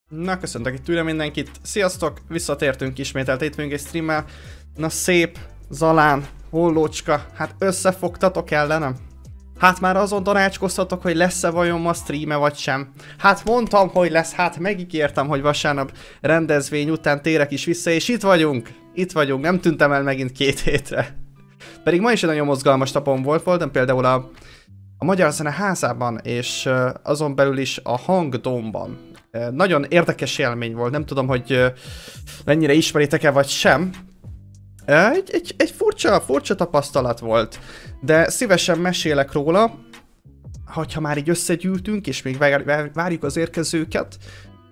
Na, köszöntök itt újra mindenkit. Sziasztok! Visszatértünk ismételt hétfőn egy streammel. Na szép, Zalán, Hollócska, hát összefogtatok ellenem? Hát már azon tanácskoztatok, hogy lesz-e vajon ma streame vagy sem. Hát mondtam, hogy lesz, hát megígértem, hogy vasárnap rendezvény után térek is vissza, és itt vagyunk. Itt vagyunk, nem tűntem el megint 2 hétre. Pedig ma is egy nagyon mozgalmas napom voltam például a Magyar Zene Házában, és azon belül is a Hangdómban. Nagyon érdekes élmény volt, nem tudom, hogy mennyire ismeritek-e vagy sem. Egy furcsa tapasztalat volt, de szívesen mesélek róla, hogyha már így összegyűltünk, és még várjuk az érkezőket,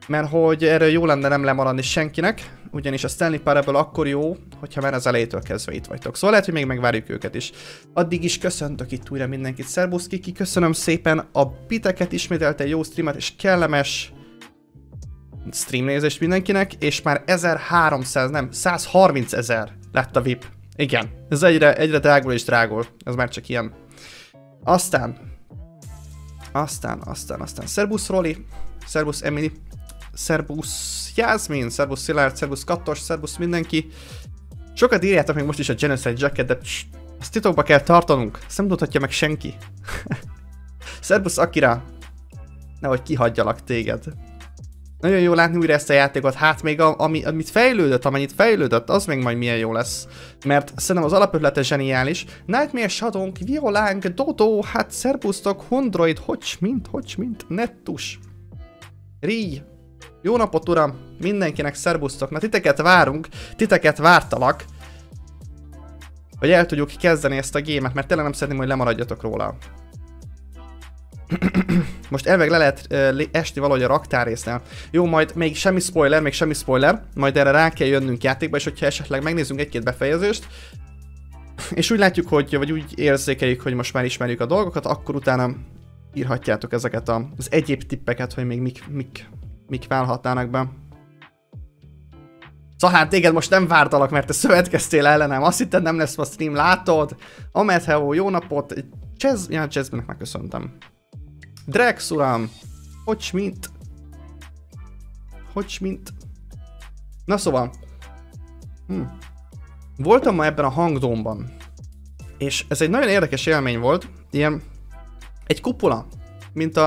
mert hogy erről jó lenne nem lemaradni senkinek, ugyanis a Stanley ebből akkor jó, hogyha már az elejétől kezdve itt vagytok. Szóval lehet, hogy még megvárjuk őket is. Addig is köszöntök itt újra mindenkit. Szerbusz Kiki, köszönöm szépen a biteket, ismételte jó streamet és kellemes streamnézést mindenkinek, és már 1300, nem, 130 000 lett a VIP. Igen, ez egyre drágul és drágul. Ez már csak ilyen. Aztán. Szerbusz Roli, szerbusz Emily, szerbusz Jászmin, szerbusz Szilárd, szerbusz Kattos, szerbusz mindenki. Sokat írjátok még most is a Genocide Jacket, de azt titokba kell tartanunk. Ezt nem tudhatja meg senki. Szerbusz Akira. Nehogy kihagyjalak téged. Nagyon jó látni újra ezt a játékot, hát még amit fejlődött, amennyit fejlődött, az még majd milyen jó lesz. Mert szerintem az alapötlete zseniális. Nightmare Shadowunk, Violánk, Dodo, hát szerbusztok, Hondroid, hogy mint, Nettus. Rí. Jó napot uram, mindenkinek szerbusztok, na titeket várunk, titeket vártalak. Hogy el tudjuk kezdeni ezt a gémet, mert tényleg nem szeretném, hogy lemaradjatok róla. Most elveg le lehet esni valahogy a raktárrésznél. Jó, majd még semmi spoiler, majd erre rá kell jönnünk játékba, és hogyha esetleg megnézzünk egy-két befejezést, és úgy látjuk, vagy úgy érzékeljük, hogy most már ismerjük a dolgokat, akkor utána írhatjátok ezeket az egyéb tippeket, hogy még mik válhatnának be. Szóval hát téged most nem vártalak, mert te szövetkeztél ellenem, azt hitted nem lesz ma stream, látod? Ametheo, jó napot, Jazzbennek megköszöntem. Drex uram! Hogy mint? Na szóval. Voltam ma ebben a Hangdómban. És ez egy nagyon érdekes élmény volt. Ilyen egy kupola. Mint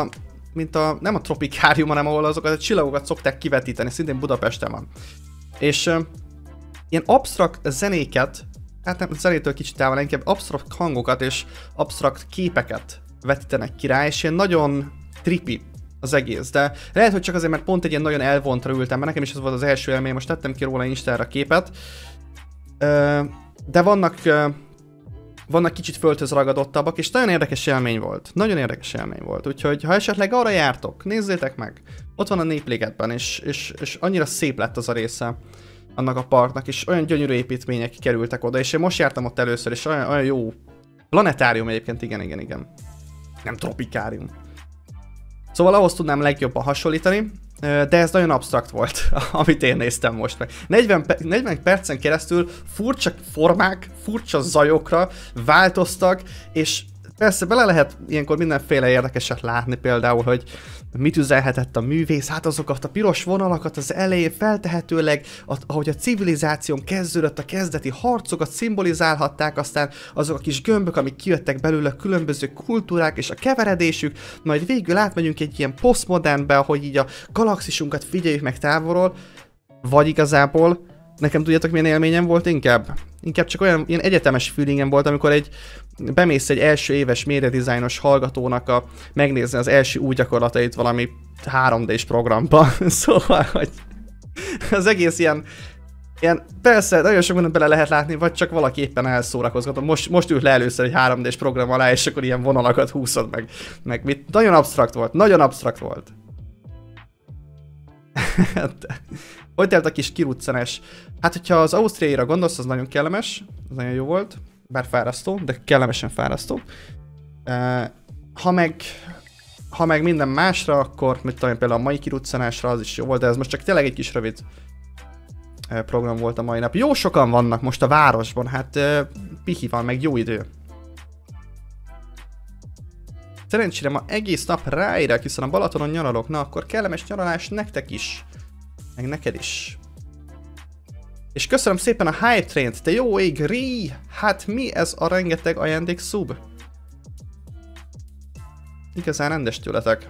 a nem a tropikárium, hanem ahol azokat a csillagokat szokták kivetíteni. Szintén Budapesten van. És ilyen absztrakt zenéket, hát nem zenétől kicsit távol, inkább absztrakt hangokat és absztrakt képeket vetítenek ki rá, és ilyen nagyon trippy az egész, de lehet, hogy csak azért, mert pont egy ilyen nagyon elvontra ültem, mert nekem is ez volt az első élmény, most tettem ki róla Instára képet, de vannak kicsit földhöz ragadottabbak, és nagyon érdekes élmény volt, úgyhogy ha esetleg arra jártok, nézzétek meg, ott van a Népligetben, és annyira szép lett az a része annak a parknak, és olyan gyönyörű építmények kerültek oda, és én most jártam ott először, és olyan jó planetárium egyébként, igen. Nem tropikárium. Szóval ahhoz tudnám legjobban hasonlítani, de ez nagyon absztrakt volt, amit én néztem most meg. 40 percen keresztül furcsa formák, furcsa zajokra változtak, és persze bele lehet ilyenkor mindenféle érdekeset látni, például, hogy mit üzenhetett a művész, hát azokat a piros vonalakat az elején feltehetőleg, ahogy a civilizáción kezdődött, a kezdeti harcokat szimbolizálhatták, aztán azok a kis gömbök, amik kijöttek belőle, különböző kultúrák és a keveredésük, majd végül átmegyünk egy ilyen posztmodernbe, hogy így a galaxisunkat figyeljük meg távolról, vagy igazából nekem tudjátok milyen élményem volt inkább csak olyan ilyen egyetemes feelingem volt, amikor bemész egy első éves médiadizájnos hallgatónak megnézni az első új gyakorlatait valami 3D-s programba. Szóval, hogy az egész ilyen persze, nagyon sok mindent bele lehet látni, vagy csak valaki éppen elszórakozgatom. Most ült le először egy 3D-s program alá, és akkor ilyen vonalakat húzod meg mit. Nagyon absztrakt volt. Hogy telt a kis kiruccanás? Hát, hogyha az ausztriaira gondolsz, az nagyon kellemes, az nagyon jó volt, bár fárasztó, de kellemesen fárasztó. Ha meg minden másra, akkor mit tudom, például a mai kiruccanásra az is jó volt, de ez most csak tényleg egy kis rövid program volt a mai nap. Jó sokan vannak most a városban, hát pihi van, meg jó idő. Szerencsére ma egész nap ráérek, hiszen a Balatonon nyaralok, na akkor kellemes nyaralás nektek is. Meg neked is. És köszönöm szépen a Hype Train-t, te jó ég, Ri! Hát mi ez a rengeteg ajándék szub? Igazán rendes tőletek.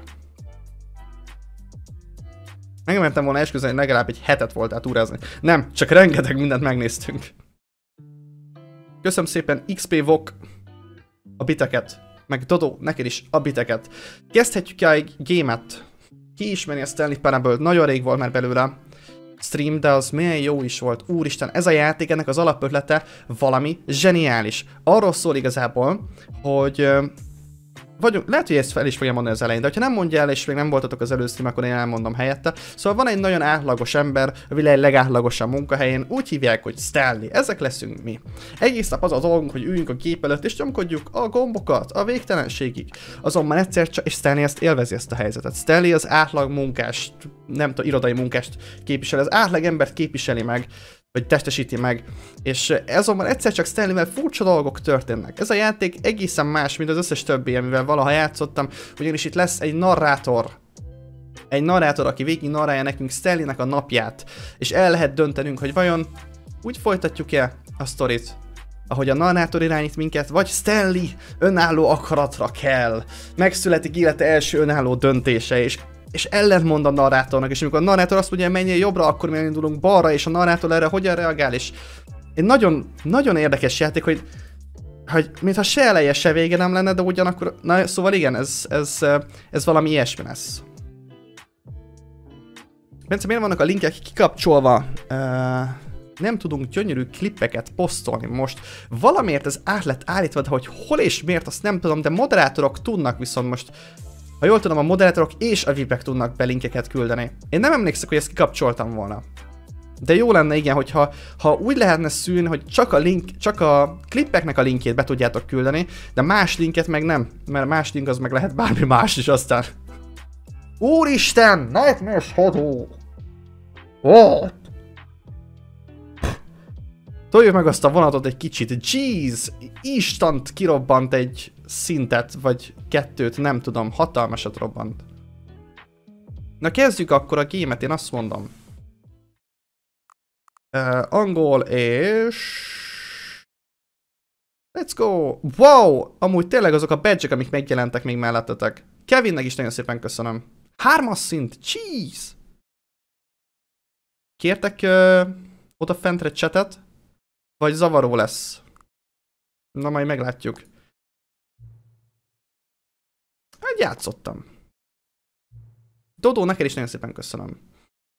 Megmentem volna esküzni, hogy legalább egy hetet voltál túrázni. Nem, csak rengeteg mindent megnéztünk. Köszönöm szépen XP Vok a biteket. Meg Dodo, neked is a biteket. Kezdhetjük el egy gémet. Ki ismeri a Stanley Parable-t? Nagyon rég volt már belőle stream, de az milyen jó is volt. Úristen, ez a játék, ennek az alapötlete valami zseniális. Arról szól igazából, hogy lehet, hogy ezt fel is fogja mondani az elején, de ha nem mondja el, és még nem voltatok az elősztream, akkor én elmondom helyette. Szóval van egy nagyon átlagos ember, a világ legátlagosabb munkahelyén, úgy hívják, hogy Stanley. Ezek leszünk mi. Egész nap az a dolgunk, hogy üljünk a gép előtt, és nyomkodjuk a gombokat a végtelenségig. Azonban egyszer csak, és Stanley ezt élvezi, ezt a helyzetet. Stanley az átlag munkást, nem tudom, irodai munkást képviseli, az átlag embert képviseli meg, vagy testesíti meg, és azonban egyszer csak Stanleyvel furcsa dolgok történnek. Ez a játék egészen más, mint az összes többi, amivel valaha játszottam, ugyanis itt lesz egy narrátor. Egy narrátor, aki végig narrálja nekünk Stanleynek a napját, és el lehet döntenünk, hogy vajon úgy folytatjuk-e a sztorit, ahogy a narrátor irányít minket, vagy Stanley önálló akaratra kell. Megszületik élete első önálló döntése, és ellentmond a narrátornak, és amikor a narrátor azt mondja, hogy menjél jobbra, akkor mi elindulunk balra, és a narrátor erre hogyan reagál, és egy nagyon, nagyon érdekes játék, hogy mintha se eleje, se vége nem lenne, de ugyanakkor, na szóval igen, ez valami ilyesmi lesz. Bence, miért vannak a linkek kikapcsolva? Nem tudunk gyönyörű klippeket posztolni most. Valamiért ez át lett állítva, de hogy hol és miért, azt nem tudom, de moderátorok tudnak viszont most. Ha jól tudom, a moderátorok és a VIPek tudnak be linkeket küldeni. Én nem emlékszek, hogy ezt kikapcsoltam volna. De jó lenne, igen, hogyha úgy lehetne szűrni, hogy csak a klippeknek a linkjét be tudjátok küldeni, de más linket meg nem. Mert más link az meg lehet bármi más is aztán. Úristen! Nightmare Shadow! What? Toljuk meg azt a vonatot egy kicsit. Jeez! Instant kirobbant egy szintet, vagy kettőt, nem tudom, hatalmasat robbant. Na kezdjük akkor a gémet, én azt mondom. Angol és... Let's go! Wow! Amúgy tényleg azok a badge-ek, amik megjelentek még mellettetek. Kevinnek is nagyon szépen köszönöm. 3-as szint! Jeez! Kértek oda fentre chatet? Vagy zavaró lesz? Na majd meglátjuk. Hát játszottam. Dodo, neked is nagyon szépen köszönöm.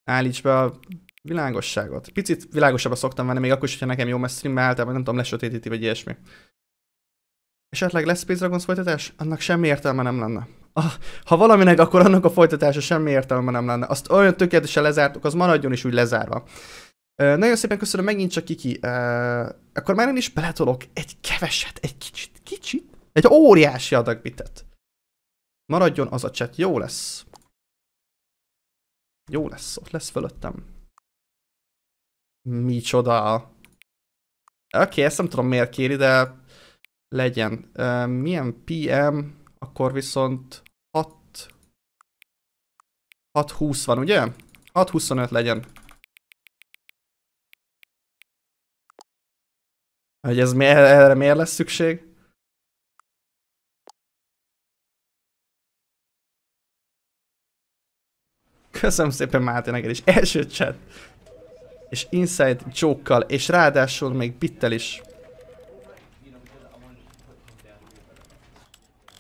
Állíts be a világosságot. Picit világosabbra szoktam venni, még akkor is, hogyha nekem jó, mert streamben általában nem tudom, lesötétíti vagy ilyesmi. Esetleg lesz Space Dragons folytatás? Annak semmi értelme nem lenne. Ha valaminek, akkor annak a folytatása semmi értelme nem lenne. Azt olyan tökéletesen lezártuk, az maradjon is úgy lezárva. Nagyon szépen köszönöm megint csak Kiki. Akkor már én is beletolok egy keveset, egy kicsit. Egy óriási adag bitet. Maradjon az a chat, jó lesz. Jó lesz, ott lesz fölöttem. Micsoda. Oké, ezt nem tudom miért kéri, de legyen. Milyen PM, akkor viszont 6:20 van, ugye? 6:25 legyen. Hogy ez erre miért lesz szükség? Köszönöm szépen Máté neked is. Első chat. És inside joke-kal, és ráadásul még bittel is.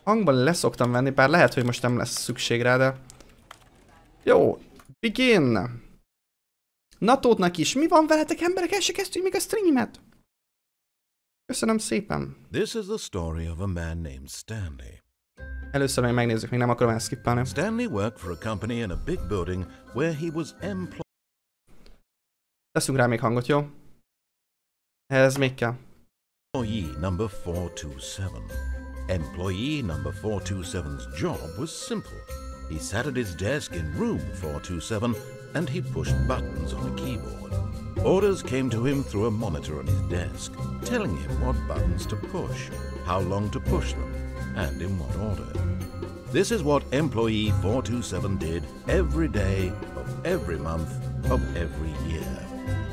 Hangban leszoktam venni, bár lehet, hogy most nem lesz szükség rá, de... Jó, begin! Natótnak is, mi van veletek emberek? El se kezdjük még a streamet! Köszönöm szépen! This is the story of a man named Stanley. Először még megnézzük, még nem akarom elskippelni. Stanley worked for a company in a big building where he was employed. Teszünk rá még hangot, jó? Ez még kell. Employee number 427. Employee number 427's job was simple. He sat at his desk in room 427 and he pushed buttons on a keyboard. Orders came to him through a monitor on his desk, telling him what buttons to push, how long to push them, and in what order. This is what Employee 427 did every day of every month of every year.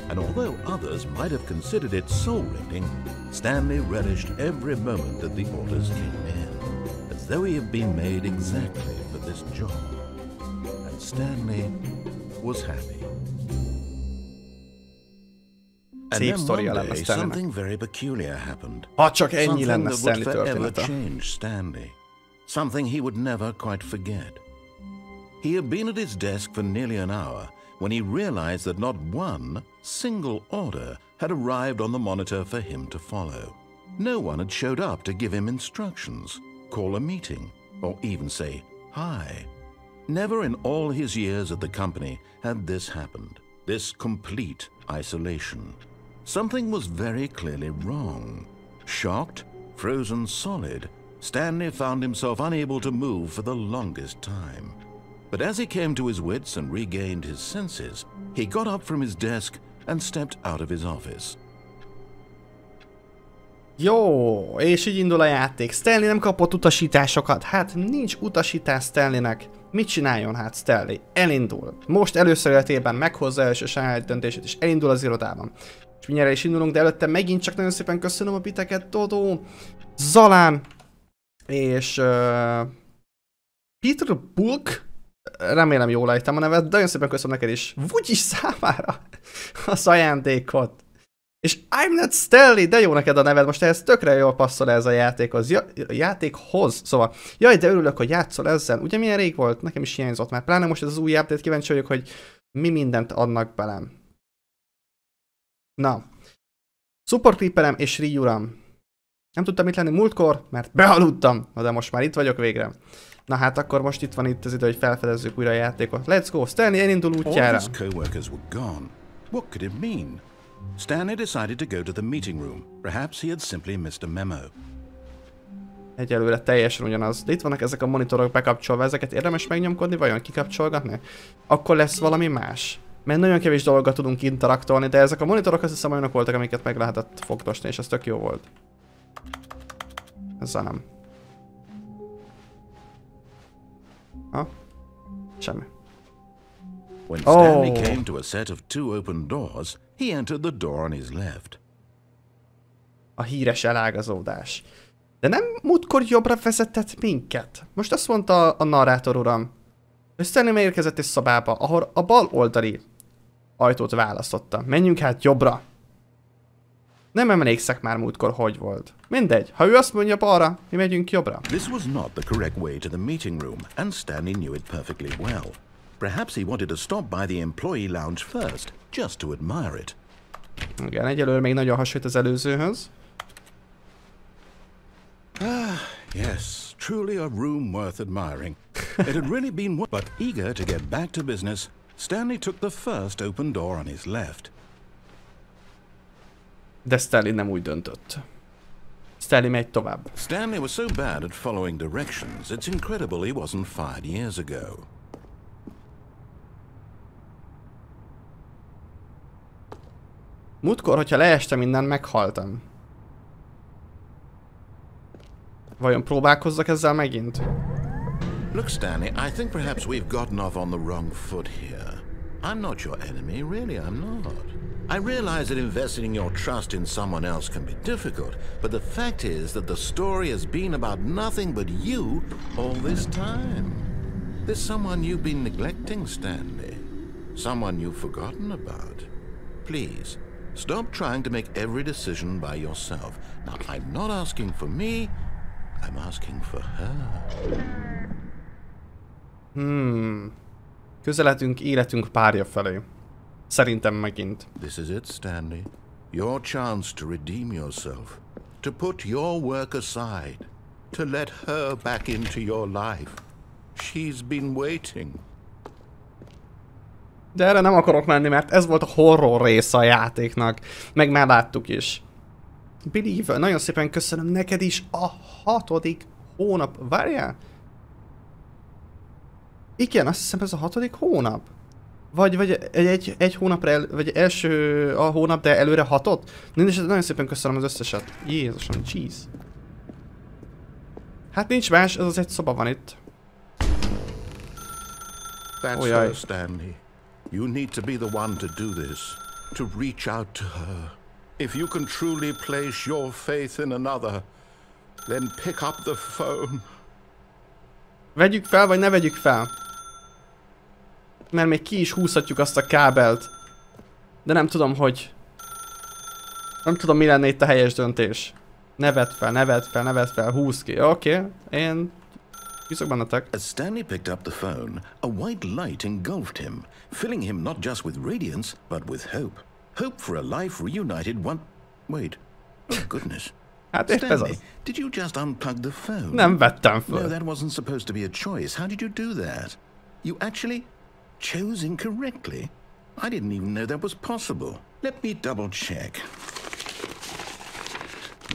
And although others might have considered it soul-rending, Stanley relished every moment that the orders came in, as though he had been made exactly for this job. And Stanley was happy. And then one day, something very peculiar happened. Something that would forever change Stanley. Something he would never quite forget. He had been at his desk for nearly an hour when he realized that not one single order had arrived on the monitor for him to follow. No one had showed up to give him instructions, call a meeting, or even say hi. Never in all his years at the company had this happened, this complete isolation. Something was very clearly wrong. Shocked, frozen solid, Stanley found himself unable to move for the longest time. But as he came to his wits and regained his senses, he got up from his desk and stepped out of his office. Jó, és így indul a játék. Stanley nem kapott utasításokat. Hát nincs utasítás Stanleynek. Mit csináljon hát Stanley? Elindul. Most először életében meghozza első saját döntését, és elindul az irodában. És mindjárt is indulunk, de előtte megint csak nagyon szépen köszönöm a biteket, Dodó, Zalán, és Peter Bulk, remélem jól ejtem a nevet, de nagyon szépen köszönöm neked is, Vugyi számára az ajándékot. És I'm not Stanley, de jó neked a neved, most ehhez tökre jól passzol ez a játékhoz. Játékhoz, szóval. Jaj, de örülök, hogy játszol ezzel. Ugye milyen rég volt? Nekem is hiányzott már. Pláne most ez az új update, kíváncsi vagyok, hogy mi mindent adnak belem. Na. Support Creeperem és Ryuram. Nem tudtam itt lenni múltkor, mert bealudtam. Na de most már itt vagyok végre. Na hát akkor most itt van itt az idő, hogy felfedezzük újra a játékot. Let's go, Stanley elindul útjára. Stanley decided to go to the meeting room. Perhaps he had simply missed a memo. Egyelőre teljesen ugyanaz. De itt vannak ezek a monitorok bekapcsolva, ezeket érdemes megnyomkodni, vajon kikapcsolgatni? Akkor lesz valami más. Mert nagyon kevés dolgot tudunk interaktolni, de ezek a monitorok azt hiszem olyanok voltak, amiket meg lehetett fogdosni, és ez tök jó volt. Ezzel nem. Ha? Semmi. When Stanley came to a set of two open doors, he entered the door on his left. A híres elágazódás. De nem múltkor jobbra vezetett minket? Most azt mondta a narrátor uram, hogy Stanley megérkezett egy szobába, ahol a bal oldali ajtót választotta. Menjünk hát jobbra. Nem emlékszek már múltkor, hogy volt. Mindegy, ha ő azt mondja balra, mi megyünk jobbra. This was not the correct way to the meeting room, and Stanley knew it perfectly well. Perhaps he wanted to stop by the employee lounge first, just to admire it. Igen, egyelőre még nagyon hasonlít az előzőhöz. Yes, truly a room worth admiring. It had really been but eager to get back to business, Stanley took the first open door on his left. De Stanley nem úgy döntött. Stanley megy tovább. Stanley was so bad at following directions, it's incredible he wasn't fired years ago. Múltkor, hogyha leestem innen, meghaltam. Vajon próbálkozzak ezzel megint? Look, Stanley, I think perhaps we've gotten off on the wrong foot here. I'm not your enemy, really I'm not. I realize that investing your trust in someone else can be difficult, but the fact is that the story has been about nothing but you all this time. There's someone you've been neglecting, Stanley. Someone you've forgotten about. Please, stop trying to make every decision by yourself. Now, I'm not asking for me, I'm asking for her. Közeledünk életünk párja felé. Szerintem megint. This is it, Stanley. Your chance to redeem yourself. To put your work aside. To let her back into your life. She's been waiting. De erre nem akarok menni, mert ez volt a horror része a játéknak. Meg már láttuk is. Believe, nagyon szépen köszönöm neked is a 6. hónap. Várjál? Igen, azt hiszem ez a 6. hónap. Vagy egy hónapra, vagy első a hónap, de előre 6-ot? Nagyon szépen köszönöm az összeset. Jézusom, jeez. Hát nincs más, ez az egy szoba van itt. That's her, Stanley. You need to be the one to do this, to reach out to her. If you can truly place your faith in another, then pick up the phone. Vegyük fel, vagy ne vegyük fel? Mert még ki is húzhatjuk azt a kábelt. De nem tudom, hogy... Nem tudom, mi lenne itt a helyes döntés. Ne vedd fel, ne vedd fel, ne vedd fel, húzd ki. Oké, én... Bízok bennetek. As Stanley picked up the phone, a white light engulfed him, filling him not just with radiance, but with hope. Hope for a life reunited one... Wait. Oh, goodness. Hát épp ez az. Did you just unplug the phone? Nem vettem föl. No, that wasn't supposed to be a choice. How did you do that? You actually chose incorrectly? I didn't even know that was possible. Let me double check.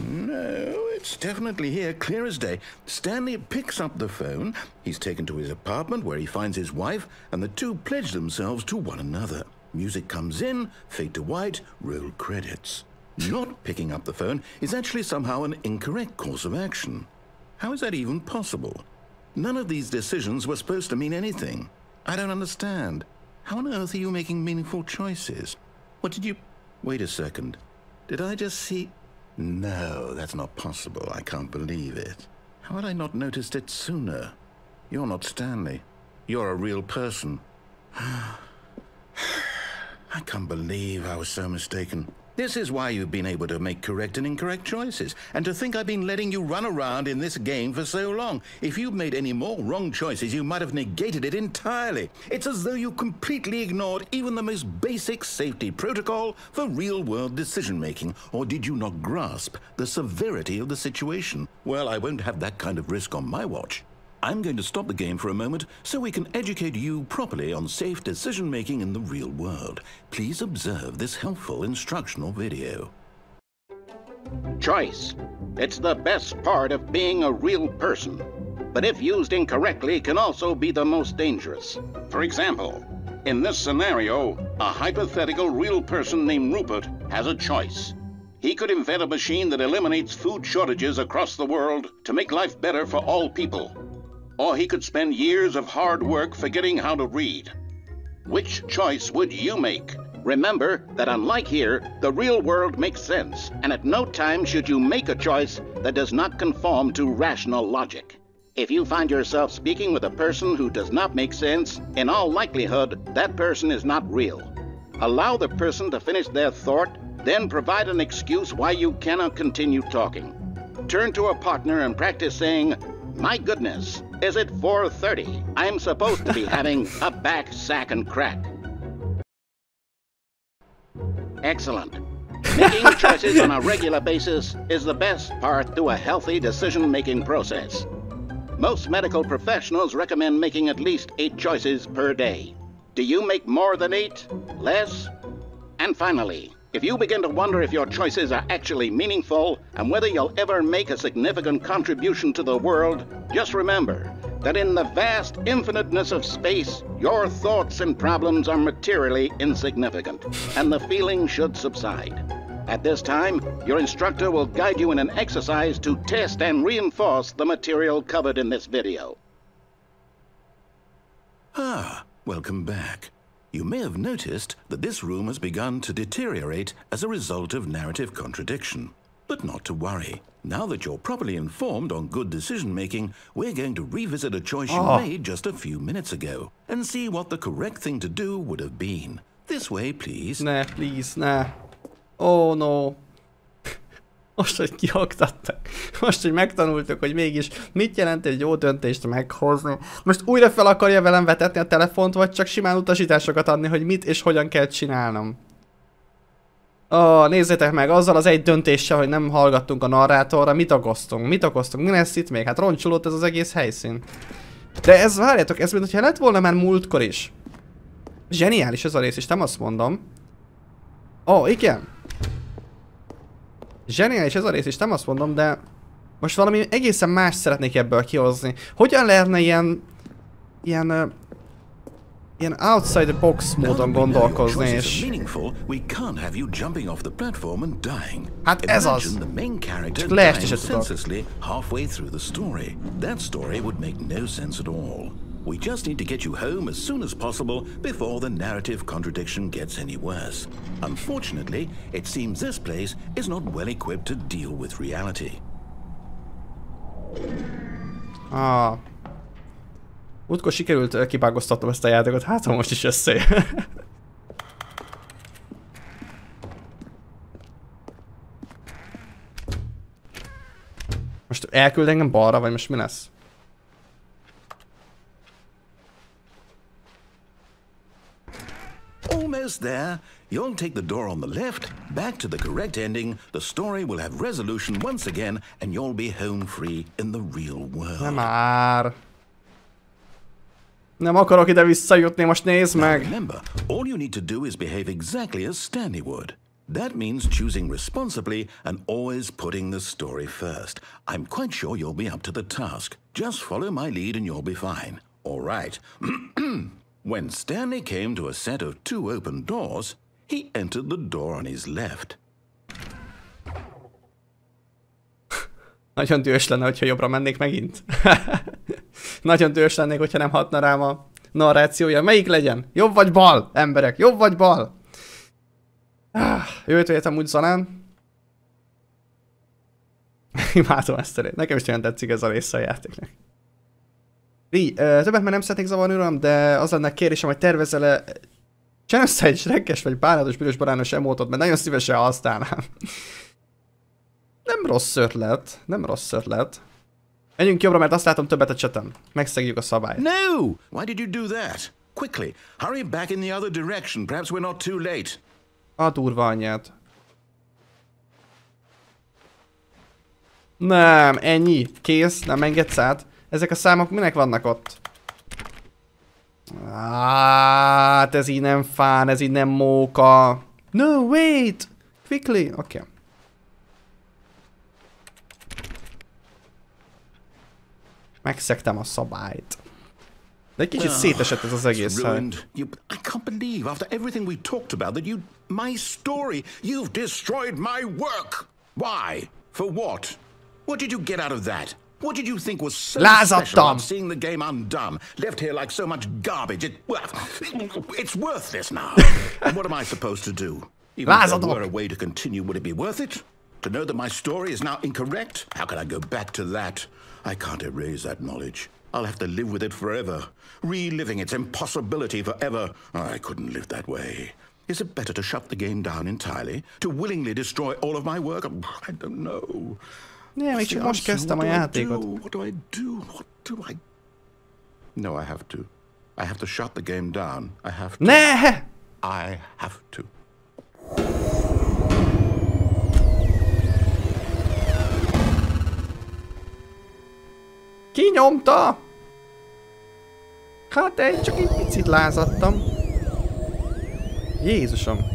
No, it's definitely here, clear as day. Stanley picks up the phone. He's taken to his apartment where he finds his wife, and the two pledge themselves to one another. Music comes in, fade to white, roll credits. Not picking up the phone is actually somehow an incorrect course of action. How is that even possible? None of these decisions were supposed to mean anything. I don't understand. How on earth are you making meaningful choices? What did you... Wait a second. Did I just see... No, that's not possible. I can't believe it. How had I not noticed it sooner? You're not Stanley. You're a real person. I can't believe I was so mistaken. This is why you've been able to make correct and incorrect choices. And to think I've been letting you run around in this game for so long. If you'd made any more wrong choices, you might have negated it entirely. It's as though you completely ignored even the most basic safety protocol for real-world decision-making. Or did you not grasp the severity of the situation? Well, I won't have that kind of risk on my watch. I'm going to stop the game for a moment so we can educate you properly on safe decision-making in the real world. Please observe this helpful instructional video. Choice. It's the best part of being a real person. But if used incorrectly, can also be the most dangerous. For example, in this scenario, a hypothetical real person named Rupert has a choice. He could invent a machine that eliminates food shortages across the world to make life better for all people. Or he could spend years of hard work forgetting how to read. Which choice would you make? Remember that unlike here, the real world makes sense, and at no time should you make a choice that does not conform to rational logic. If you find yourself speaking with a person who does not make sense, in all likelihood, that person is not real. Allow the person to finish their thought, then provide an excuse why you cannot continue talking. Turn to a partner and practice saying, "My goodness, is it 4:30? I'm supposed to be having a back, sack, and crack." Excellent. Making choices on a regular basis is the best part to a healthy decision-making process. Most medical professionals recommend making at least 8 choices per day. Do you make more than 8? Less? And finally, if you begin to wonder if your choices are actually meaningful and whether you'll ever make a significant contribution to the world, just remember that in the vast infiniteness of space, your thoughts and problems are materially insignificant, and the feeling should subside. At this time, your instructor will guide you in an exercise to test and reinforce the material covered in this video. Ah, welcome back. You may have noticed that this room has begun to deteriorate as a result of narrative contradiction. But not to worry. Now that you're properly informed on good decision-making, we're going to revisit a choice you made just a few minutes ago and see what the correct thing to do would have been. This way, please. Ne, please, ne. Oh no. Most, hogy kioktattak. Most, hogy megtanultuk, hogy mégis mit jelent egy jó döntést meghozni. Most újra fel akarja velem vetetni a telefont, vagy csak simán utasításokat adni, hogy mit és hogyan kell csinálnom. Nézzétek meg, azzal az egy döntéssel, hogy nem hallgattunk a narrátorra, mit okoztunk? Mi lesz itt még? Hát roncsolott ez az egész helyszín. De ez, várjátok, ez mint hogyha lett volna már múltkor is. Zseniális ez a rész is, nem azt mondom. Igen. Zseniális ez a rész is, nem azt mondom, de most valami egészen más szeretnék ebből kihozni. Hogyan lehetne ilyen outside the box módon gondolkozni, és... Hát ez az. Csak leest is tudok. We just need to get you home as soon as possible before the narrative contradiction gets any worse. Unfortunately, it seems this place is not well equipped to deal with reality. Múltkor sikerült kibágoztatnom ezt a játékot, hát ha most is összejön. Most elküld engem balra, vagy most mi lesz? Almost there. You'll take the door on the left, back to the correct ending, the story will have resolution once again, and you'll be home free in the real world. Nem már. Nem akarok ide visszajutni, most nézd meg! Remember, all you need to do is behave exactly as Stanley would. That means choosing responsibly and always putting the story first. I'm quite sure you'll be up to the task. Just follow my lead and you'll be fine. All right. When Stanley came to a set of 2 open doors, he entered the door on his left. Nagyon dühös lenne, hogyha jobbra mennék megint. Nagyon dühös lennék, hogyha nem hatna rám a narrációja. Melyik legyen? Jobb vagy bal, emberek? Jobb vagy bal? Jövőt vélet amúgy Zanán. Imádom ezt a részt. Nekem is olyan tetszik ez a része a játéknak. Többet már nem szeretnék zavarni, uram, de az lenne a kérésem, hogy tervezel-e... Csinálj össze egy rekkes vagy bánatos, piros barános emótot, mert nagyon szívesen használnám. Nem rossz ötlet. Nem rossz ötlet. Menjünk jobbra, mert azt látom többet a chatem. Megszegjük a szabályt. No! Why did you do that? Quickly, hurry back in the other direction. Perhaps we're not too late. A durva anyját. Nem, ennyi. Kész, nem engedsz át. Ezek a számok minek vannak ott? Hát ez így nem fán, ez így nem móka. No, wait! Quickly! Oké. Okay. Megszegtem a szabályt. De egy kicsit szétesett ez az egész hely. I can't believe after everything we talked about that my story, you've destroyed my work. Why? For what? What did you get out of that? What did you think was so special about seeing the game undone, left here like so much garbage? It's worthless now. And what am I supposed to do? Even if there were a way to continue, would it be worth it? To know that my story is now incorrect? How can I go back to that? I can't erase that knowledge. I'll have to live with it forever, reliving its impossibility forever. I couldn't live that way. Is it better to shut the game down entirely? To willingly destroy all of my work? I don't know. Yeah, még csak most kezdtem a játékot. What do I do? What do I... No, I have to. I have to shut the game down. I have to. Ne! I have to. Ki nyomta? Hát egy csak egy picit lázadtam. Jézusom.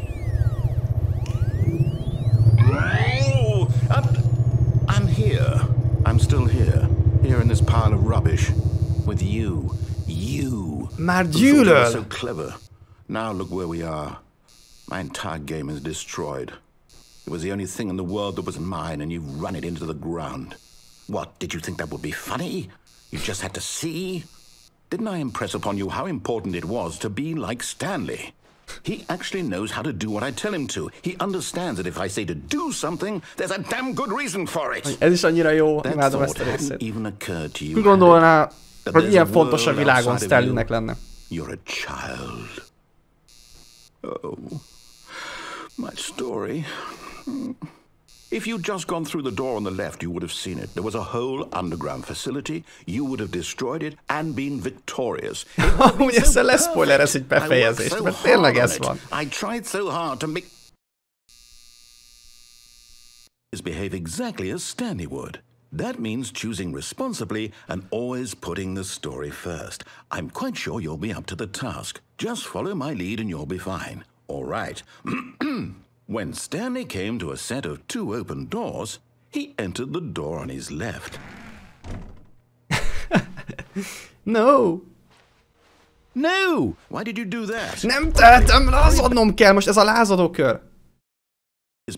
I'm here. I'm still here. Here in this pile of rubbish. With you. You. Már gyűlöl. So clever. Now look where we are. My entire game is destroyed. It was the only thing in the world that was mine, and you've run it into the ground. What, did you think that would be funny? You just had to see? Didn't I impress upon you how important it was to be like Stanley? He actually knows how to do what I tell him to. He understands that if I say to do something, there's a damn good reason for it. Ez is annyira jó, imádom ezt a részét. Ki gondolná, hogy ilyen fontos a világon Stanleynek lenne? You're a child. Oh, my story. If you'd just gone through the door on the left, you would have seen it. There was a whole underground facility. You would have destroyed it and been victorious. Úgy ezzel leszpoilerez egy befejezést, mert tényleg ez van. I tried so hard to make... behave exactly as Stanley would. That means choosing responsibly and always putting the story first. I'm quite sure you'll be up to the task. Just follow my lead and you'll be fine. All right. When Stanley came to a set of 2 open doors, he entered the door on his left. No! No! Why did you do that? Nem tehetem, lázadnom kell, most ez a lázadó kör.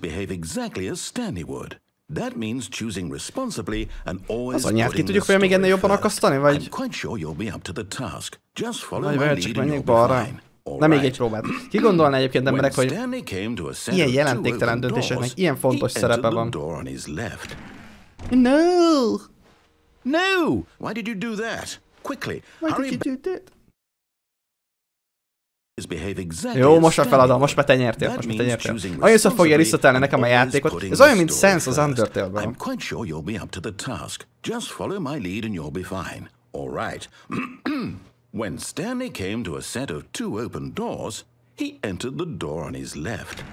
Behave exactly as Stanley would. That means choosing responsibly and always Az anyját ki putting tudjuk the olyan még ennél story jobban first. akasztani, vagy? I'm quite sure you'll be up to the task. Just follow Vagy my várj, lead csak and menjünk you'll be balra. fine. Na még egy Alright. próbát. Ki gondolná egyébként When emberek, hogy Stanley came to a set ilyen of jelentéktelen two open döntéseknek doors, ilyen fontos he szerepe entered van. the door on his left. No! No! Why did you do that? Quickly, Why hurry did you back. do that? Behave exactly Jó, as most már feladom, Stanley most már te nyertél, would. most That már te means nyertél. choosing Annyiszor fogja responsibly visszatelni nekem a and always játékot. putting Ez the olyan, mint story Sense az first. Undertale-ben. I'm quite sure you'll be up to the task. Just follow my lead and you'll be fine. All right. When Stanley came to a set of two open doors, he entered the door on his left.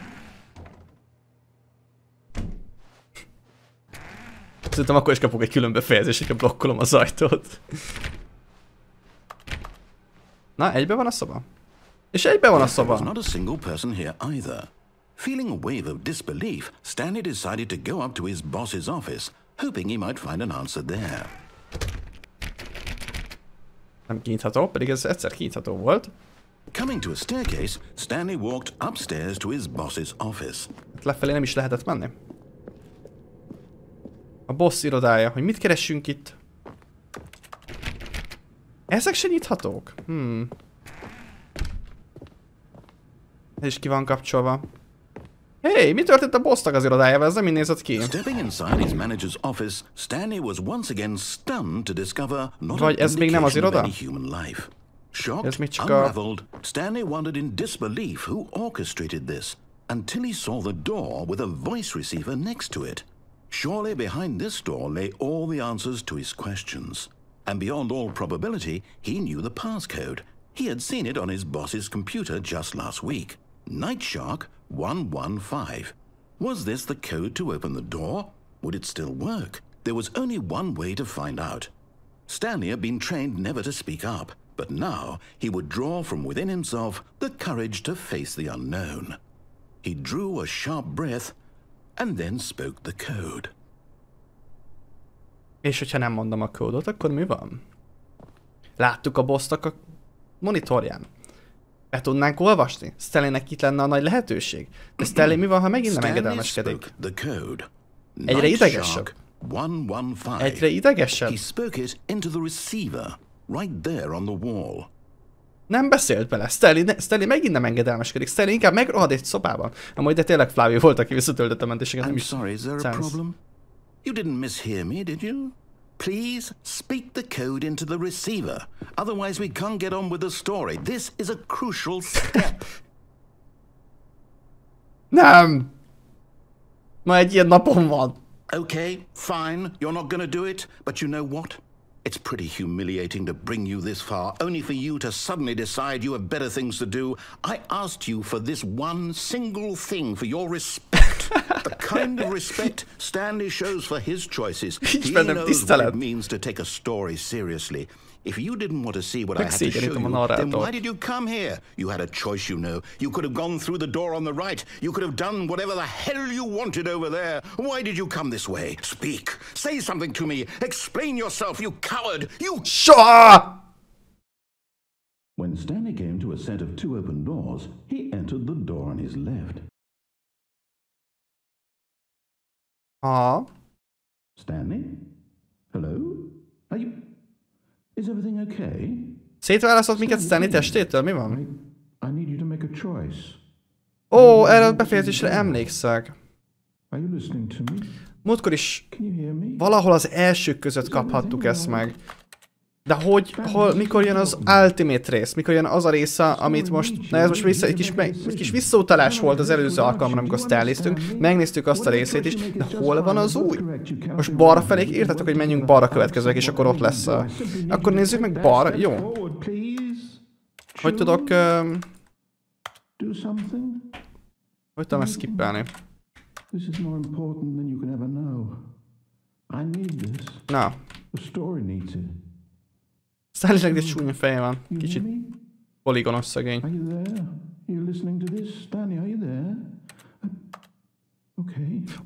Szerintem akkor is kapok egy külön befejezést, hogyha blokkolom az ajtót. Na, egybe van a szoba? És egybe van a There was szoba. not a single person here either. Feeling a wave of disbelief, Stanley decided to go up to his boss's office, hoping he might find an answer there. Nem kinyitható, pedig ez egyszer kinyitható volt. Coming to a staircase, Stanley walked upstairs to his boss's office. Lefelé nem is lehetett menni. A boss irodája, hogy mit keressünk itt? Ezek se nyithatók? Ez is ki van kapcsolva. Hey, mi történt a bossnak az irodájával? Ez nem így nézett ki. Stepping inside his manager's office, Stanley was once again stunned to discover not Vagy an ez még nem az indication of iroda? any human life. Ez Shocked, még csak a... unraveled, Stanley wondered in disbelief who orchestrated this, until he saw the door with a voice receiver next to it. Surely behind this door lay all the answers to his questions. And beyond all probability, he knew the passcode. He had seen it on his boss's computer just last week. Nightshark 115. Was this the code to open the door? Would it still work? There was only one way to find out. Stanley had been trained never to speak up, but now he would draw from within himself the courage to face the unknown. He drew a sharp breath and then spoke the code. És hogyha nem mondom a kódot, akkor mi van? Láttuk a bossnak a monitorján. Be tudnánk olvasni? Stanleynek itt lenne a nagy lehetőség. De Stanley mi van, ha megint nem engedelmeskedik? Egyre idegesebb. Egyre idegesebb. He spoke it into the receiver, right there on the wall. Nem beszélt bele. Stanley megint nem engedelmeskedik. Stanley inkább megrohad egy szobában. Amúgy de tényleg Flavio volt, aki visszatöltött a mentéseket. Nem I'm is sorry, is there a problem? You didn't mishear me, did you? Please speak the code into the receiver. Otherwise we can't get on with the story. This is a crucial step. Nem! Ma egy ilyen napom van. Okay, fine. You're not gonna do it, but you know what? It's pretty humiliating to bring you this far, only for you to suddenly decide you have better things to do. I asked you for this one single thing, for your respect. The kind of respect Stanley shows for his choices. He knows what it means to take a story seriously. If you didn't want to see what I had to show you, then why did you come here? You had a choice, you know. You could have gone through the door on the right. You could have done whatever the hell you wanted over there. Why did you come this way? Speak. Say something to me. Explain yourself, you coward. You... Soha! When Stanley came to a set of two open doors, he entered the door on his left. Stanley? Hello? Are you... Is everything okay? Szétválasztott minket Stanley testétől? Mi van? I need you to make a choice. Ó, erre a befejezésre emlékszek. Are you listening to me? Múltkor is Can you hear me? valahol az elsők között kaphattuk ezt meg. De hogy, mikor jön az Ultimate rész? Mikor jön az a része, amit most... Na ez most vissza, egy kis visszautalás volt az előző alkalommal, amikor Stanleyztünk. Megnéztük azt a részét is, de hol van az új? Most balra felé értetek, hogy menjünk balra következőleg, és akkor ott lesz a... Akkor nézzük meg balra. Jó. Hogy tudok... Hogy tudom ezt skippelni? Na. Stanleynek egy csúnya feje van. Kicsit poligonos szegény.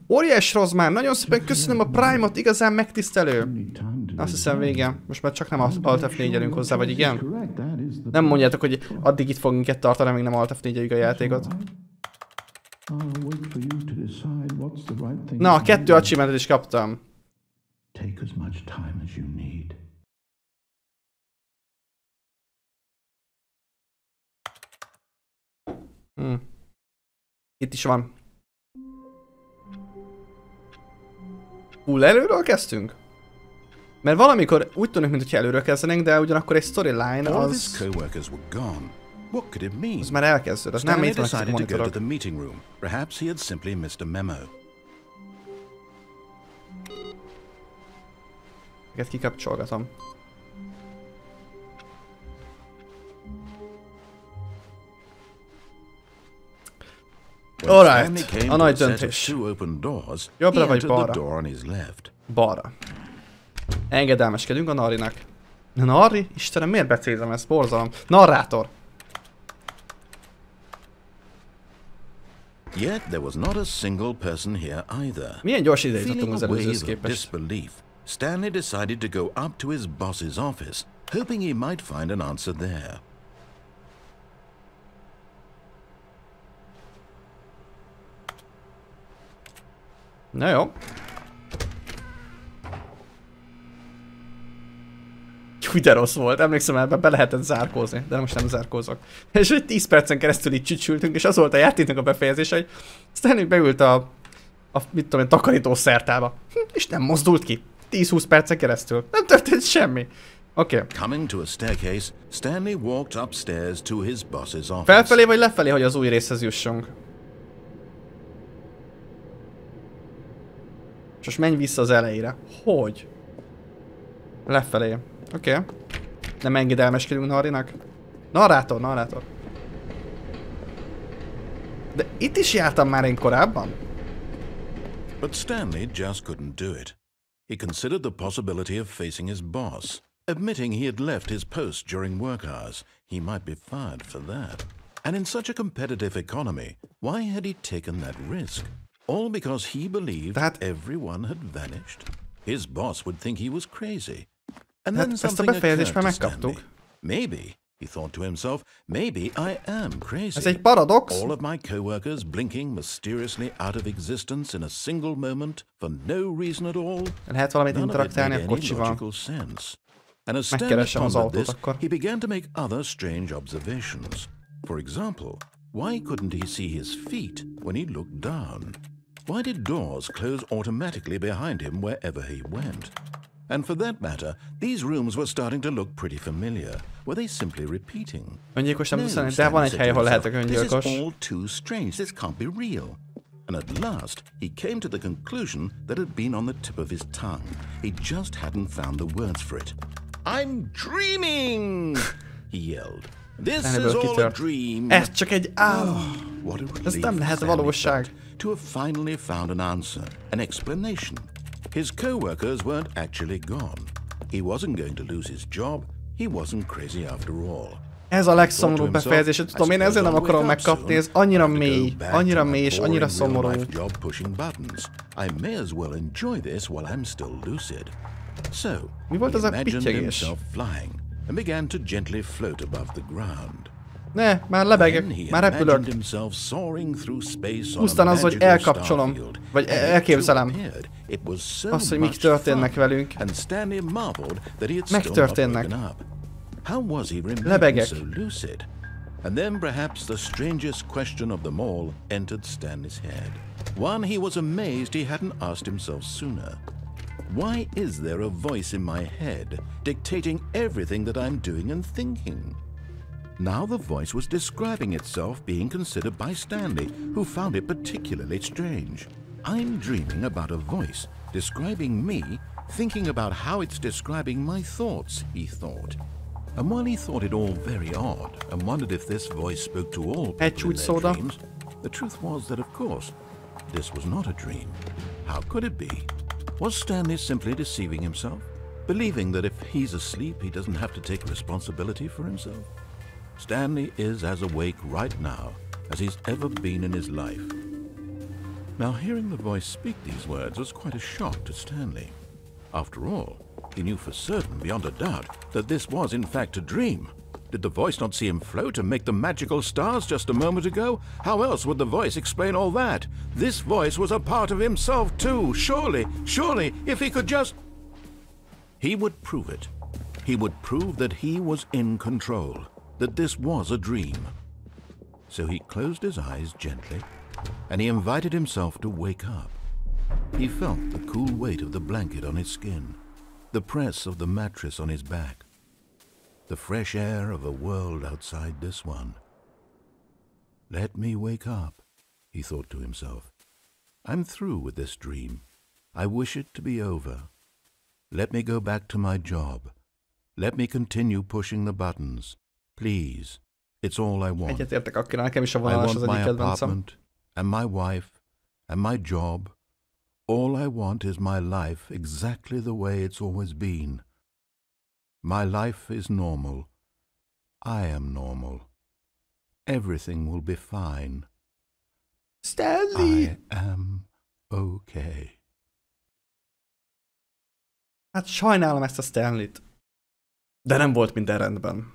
Óriás Roz már, nagyon szépen köszönöm a Prime-ot, igazán megtisztelő. Azt hiszem vége. Most már csak nem Alt F4-elünk hozzá, vagy igen? Nem mondjátok, hogy addig itt fogunk tartani, amíg nem Alt F4-eljük a játékot. I'll wait for you to decide what's the right thing. Na, 2 achievementet is kaptam. Take as much time as you need. Itt is van. Előről kezdtünk? Mert valamikor úgy tűnik, mintha előről kezdenénk, de ugyanakkor egy storyline az... Az már elkezdődött, az nem itt van a monitorok. Ezeket kikapcsolgatom. Alright, a nagy döntés. Jobbra vagy balra? Balra. Engedelmeskedünk a Narrinak. Narri? Istenem, miért becézem ezt? Borzalom. Narrátor. Yet there was not a single person here either. Milyen gyors idejét adtunk az előzőhöz képest. Stanley decided to go up to his boss's office, hoping he might find an answer there. Na jó. Úgy de rossz volt, emlékszem, ebben be lehetett zárkózni, de most nem zárkózok. És egy 10 percen keresztül így csücsültünk, és az volt a játéknak a befejezése, hogy Stanley beült a mit tudom én, takarító szertába. És nem mozdult ki. 10-20 percen keresztül. Nem történt semmi. Oké. Felfelé vagy lefelé, hogy az új részhez jussunk? És most menj vissza az elejére. Hogy? Lefelé. Oké. Nem engedelmeskedünk Narrinak. Narrátor. De itt is jártam már én korábban. But Stanley just couldn't do it. He considered the possibility of facing his boss. Admitting he had left his post during work hours, he might be fired for that. And in such a competitive economy, why had he taken that risk? All because he believed that everyone had vanished? His boss would think he was crazy. And then something occurred to Stanley. Maybe, he thought to himself, maybe I am crazy. Ez egy paradox. All of my co-workers blinking mysteriously out of existence in a single moment for no reason at all. Lehet valamit interaktálni a kocsival. Megkeresem az autót akkor. He began to make other strange observations. For example, why couldn't he see his feet when he looked down? Why did doors close automatically behind him wherever he went? And for that matter, these rooms were starting to look pretty familiar. Were they simply repeating? Öngyilkos nem tudsz, de van egy hely, ahol lehetek öngyilkos. This is all too strange. This can't be real. And at last, he came to the conclusion that had been on the tip of his tongue. He just hadn't found the words for it. I'm dreaming! He yelled. This is all a dream. Ez csak egy álom. Ez nem lehet valóság. To have finally found an answer, an explanation. His co-workers weren't actually gone. He wasn't going to lose his job. He wasn't crazy after all. Ez a legszomorúbb befejezés, tudom, én ezért nem akarom megkapni, ez annyira mély és annyira szomorú. Mi volt az a pittyegés? Ne, már lebegek, már repülök. Pusztán az, hogy elkapcsolom, vagy elképzelem azt, hogy mik történnek velünk. Megtörténnek. Lebegek. And then perhaps the strangest question of them all entered Stanley's head. One he was amazed he hadn't asked himself sooner. Why is there a voice in my head dictating everything that I'm doing and thinking? Now the voice was describing itself being considered by Stanley, who found it particularly strange. I'm dreaming about a voice describing me, thinking about how it's describing my thoughts, he thought. And while he thought it all very odd and wondered if this voice spoke to all people in their dreams, the truth was that, of course, this was not a dream. How could it be? Was Stanley simply deceiving himself, believing that if he's asleep, he doesn't have to take responsibility for himself? Stanley is as awake right now as he's ever been in his life. Now, hearing the voice speak these words was quite a shock to Stanley. After all, he knew for certain, beyond a doubt, that this was in fact a dream. Did the voice not see him float and make the magical stars just a moment ago? How else would the voice explain all that? This voice was a part of himself too. Surely, if he could just... He would prove it. He would prove that he was in control, that this was a dream. So he closed his eyes gently, and he invited himself to wake up. He felt the cool weight of the blanket on his skin, the press of the mattress on his back, the fresh air of a world outside this one. Let me wake up, he thought to himself. I'm through with this dream. I wish it to be over. Let me go back to my job. Let me continue pushing the buttons. Please. It's all I want. Egyetértek, akire nekem is a I vonalas want az egyik my kedvencem. apartment, and my wife, and my job. All I want is my life exactly the way it's always been. My life is normal. I am normal. Everything will be fine. Stanley! I am okay. Hát sajnálom ezt a Stanleyt. De nem volt minden rendben.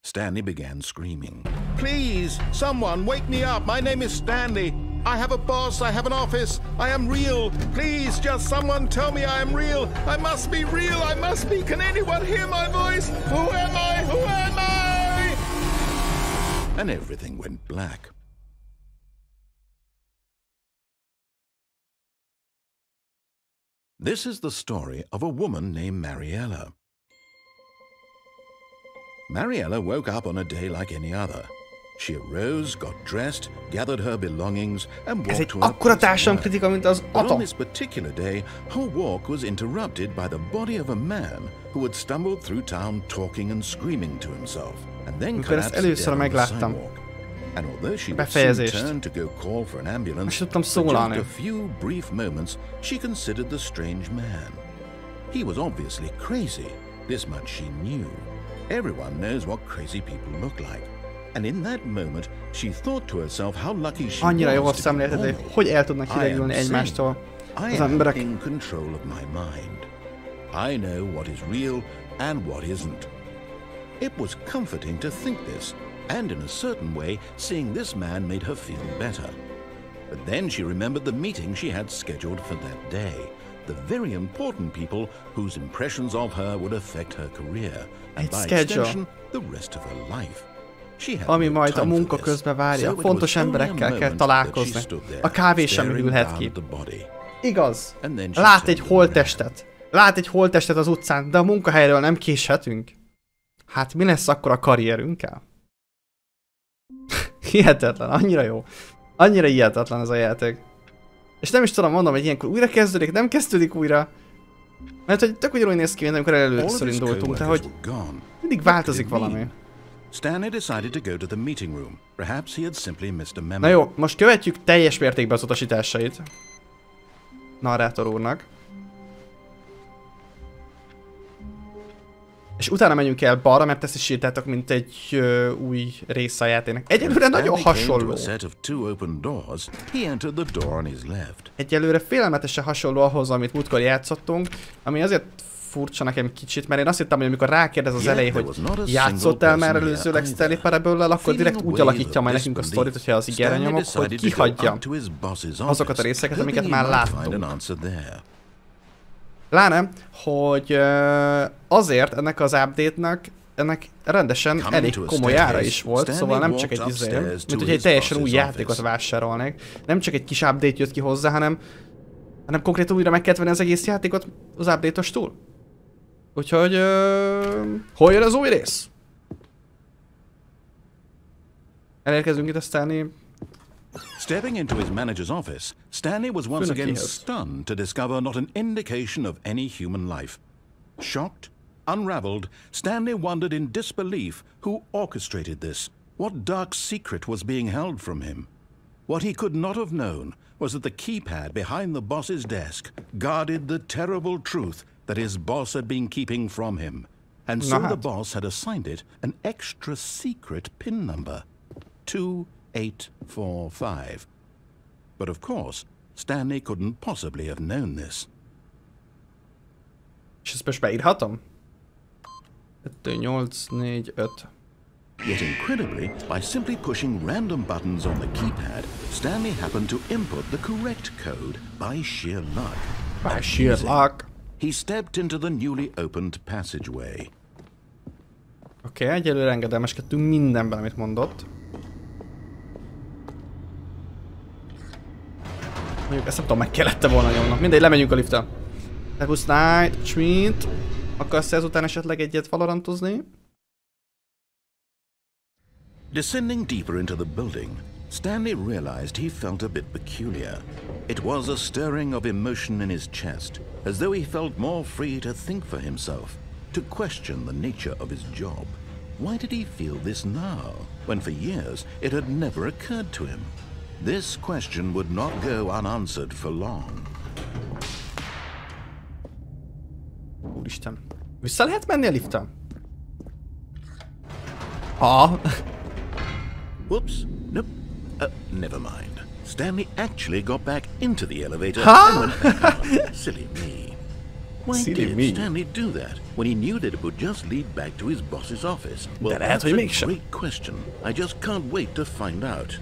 Stanley began screaming. Please, someone, wake me up. My name is Stanley. I have a boss. I have an office. I am real. Please, just someone tell me I am real. I must be real. I must be. Can anyone hear my voice? Who am I? Who am I? And everything went black. This is the story of a woman named Mariella. Mariella woke up on a day like any other. She arose, got dressed, gathered her belongings, and Ez walked egy to her akkora place of társadalomkritika, mint az work. But on atom. this particular day, her walk was interrupted by the body of a man who had stumbled through town talking and screaming to himself, and then Amikor ezt collapsed először down on the megláttam, sidewalk. And although she would soon befejezést, turn to go call for an ambulance, most tudtam for just szólalni. a few brief moments, she considered the strange man. He was obviously crazy. This much she knew. Everyone knows what crazy people look like. And in that moment, she thought to herself how lucky she Annyira jól was to be szemlélted, hogy normal. hogy el tudnak I am hidegülni egymástól sane. I az am emberek. in control of my mind. I know what is real and what isn't. It was comforting to think this, and in a certain way, seeing this man made her feel better. But then she remembered the meeting she had scheduled for that day. The very important people whose impressions of her would affect her career, and Egy by schedule. extension, the rest of her life. She had Ami no majd a time munka for this, közben várja. so it Fontos was only a emberekkel kell moment találkozni. that she stood there, A kávé sem staring ülhet down ki. at the body. Igaz. And then she Lát turned egy around. holttestet. Lát egy holttestet az utcán, de a munkahelyről nem késhetünk. Hát mi lesz akkor a karrierünkkel? Hihetetlen, annyira jó. Annyira hihetetlen ez a játék. És nem is tudom, mondom, hogy ilyenkor újra kezdődik, nem kezdődik újra. Mert hogy tök ugyanúgy néz ki, mint amikor All of először his indultunk, de co-workers hogy were gone. mindig What változik could it valami. mean? Stanley decided to go to the meeting room. Perhaps he had simply missed a memo. Na jó, most követjük teljes mértékben az utasításait. Narrátor úrnak. És utána menjünk el balra, mert ezt is írtátok, mint egy új része a játéknak. Egyelőre nagyon Stanley came to hasonló. a set of two open doors. He entered the door on his left. Egyelőre félelmetesen hasonló ahhoz, amit múltkor játszottunk, ami azért furcsa nekem kicsit, mert én azt hittem, hogy amikor rákérdez az elején, hogy játszottál már előzőleg Stanley Parable-lel, akkor direkt úgy alakítja majd nekünk a sztorit, hogyha az igére nyomok, hogy kihagyja azokat a részeket, amiket már láttunk. Pláne, hogy azért ennek az update-nak ennek rendesen elég komoly ára is volt, szóval nem csak egy mint hogy egy teljesen új játékot vásárolnék. Nem csak egy kis update jött ki hozzá, hanem konkrétan újra meg kellett venni az egész játékot az update-os túl. Úgyhogy hol jön az új rész? Elérkezünk itt a Stanley. Stepping into his manager's office, Stanley was once again stunned to discover not an indication of any human life. Shocked, unraveled, Stanley wondered in disbelief who orchestrated this. What dark secret was being held from him? What he could not have known was that the keypad behind the boss's desk guarded the terrible truth that his boss had been keeping from him. And so the boss had assigned it an extra secret PIN number. 2845. But of course, Stanley couldn't possibly have known this. És ezt most beírhatom? 2, 8, 4, 5. Yet incredibly, by simply pushing random buttons on the keypad, Stanley happened to input the correct code by sheer luck. By sheer luck. He stepped into the newly opened passageway. Oké, egyelőre engedelmeskedtünk mindenben, amit mondott. Mondjuk ezt nem tudom, meg kellette volna nyomnom. Mindegy, lemegyünk a lifttel. Lebusz night, Schmidt. Akarsz ezután esetleg egyet valorantozni? Descending deeper into the building, Stanley realized he felt a bit peculiar. It was a stirring of emotion in his chest, as though he felt more free to think for himself, to question the nature of his job. Why did he feel this now, when for years it had never occurred to him? This question would not go unanswered for long. Úristen. Vissza lehet menni a liften? Ha? Whoops. Nope. Never mind. Stanley actually got back into the elevator Huh? and went, silly me. Why Silly did me. Stanley do that when he knew that it would just lead back to his boss's office? Well, De lehet, that's hogy a mégsem. great question. I just can't wait to find out.